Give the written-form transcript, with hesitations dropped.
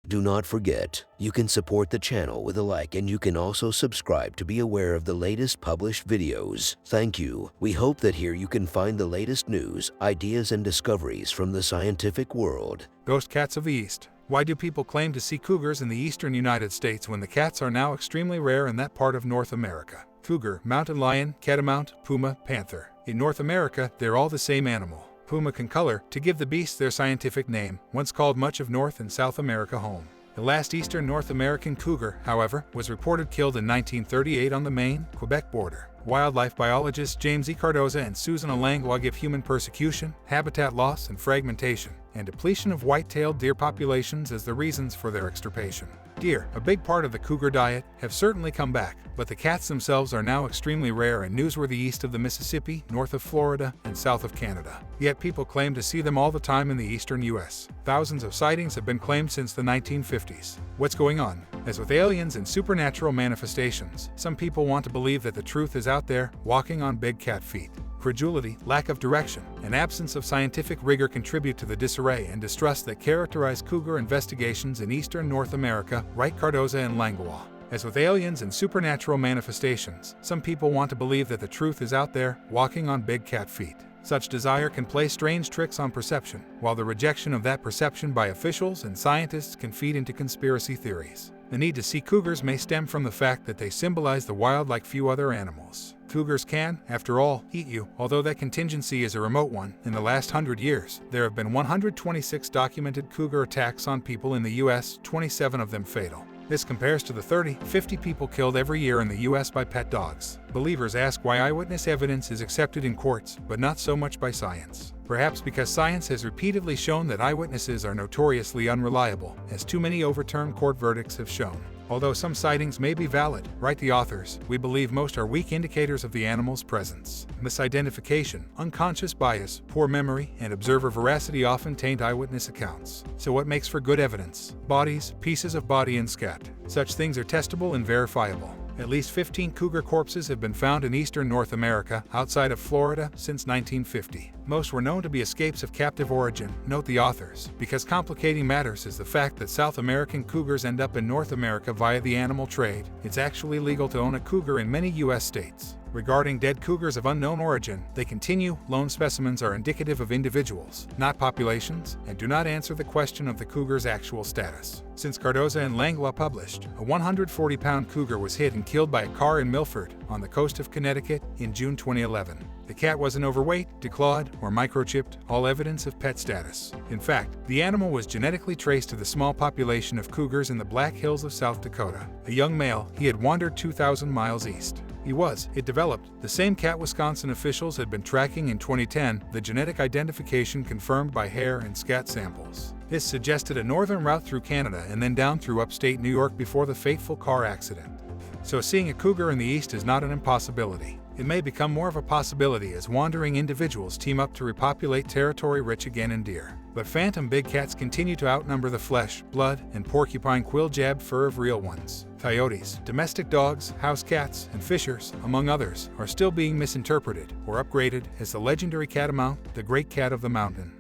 Do not forget, you can support the channel with a like, and you can also subscribe to be aware of the latest published videos. Thank you. We hope that here you can find the latest news, ideas, and discoveries from the scientific world. Ghost cats of the East. Why do people claim to see cougars in the eastern United States when the cats are now extremely rare in that part of North America? Cougar, mountain lion, catamount, puma, panther. In North America, they're all the same animal. Puma concolor, to give the beasts their scientific name, once called much of North and South America home. The last eastern North American cougar, however, was reported killed in 1938 on the Maine, Quebec border. Wildlife biologists James E. Cardoza and Susan A. Langlois give human persecution, habitat loss and fragmentation, and depletion of white-tailed deer populations as the reasons for their extirpation. Deer, a big part of the cougar diet, have certainly come back, but the cats themselves are now extremely rare and newsworthy east of the Mississippi, north of Florida, and south of Canada. Yet people claim to see them all the time in the eastern U.S. Thousands of sightings have been claimed since the 1950s. What's going on? As with aliens and supernatural manifestations, some people want to believe that the truth is out there, walking on big cat feet. Credulity, lack of direction, and absence of scientific rigor contribute to the disarray and distrust that characterize cougar investigations in eastern North America, write Cardoza and Langlois. As with aliens and supernatural manifestations, some people want to believe that the truth is out there, walking on big cat feet. Such desire can play strange tricks on perception, while the rejection of that perception by officials and scientists can feed into conspiracy theories. The need to see cougars may stem from the fact that they symbolize the wild like few other animals. Cougars can, after all, eat you, although that contingency is a remote one. In the last 100 years, there have been 126 documented cougar attacks on people in the U.S., 27 of them fatal. This compares to the 50 people killed every year in the U.S. by pet dogs. Believers ask why eyewitness evidence is accepted in courts, but not so much by science. Perhaps because science has repeatedly shown that eyewitnesses are notoriously unreliable, as too many overturned court verdicts have shown. Although some sightings may be valid, write the authors, we believe most are weak indicators of the animal's presence. Misidentification, unconscious bias, poor memory, and observer veracity often taint eyewitness accounts. So what makes for good evidence? Bodies, pieces of body, and scat. Such things are testable and verifiable. At least 15 cougar corpses have been found in eastern North America, outside of Florida, since 1950. Most were known to be escapes of captive origin, note the authors, because complicating matters is the fact that South American cougars end up in North America via the animal trade. It's actually legal to own a cougar in many U.S. states. Regarding dead cougars of unknown origin, they continue, lone specimens are indicative of individuals, not populations, and do not answer the question of the cougar's actual status. Since Cardoza and Langlois published, a 140-pound cougar was hit and killed by a car in Milford, on the coast of Connecticut, in June 2011. The cat wasn't overweight, declawed, or microchipped, all evidence of pet status. In fact, the animal was genetically traced to the small population of cougars in the Black Hills of South Dakota. A young male, he had wandered 2,000 miles east. It developed, the same cat Wisconsin officials had been tracking in 2010, the genetic identification confirmed by hair and scat samples. This suggested a northern route through Canada and then down through upstate New York before the fateful car accident. So seeing a cougar in the east is not an impossibility. It may become more of a possibility as wandering individuals team up to repopulate territory rich again in deer. But phantom big cats continue to outnumber the flesh, blood, and porcupine quill-jabbed fur of real ones. Coyotes, domestic dogs, house cats, and fishers, among others, are still being misinterpreted or upgraded as the legendary catamount, the great cat of the mountain.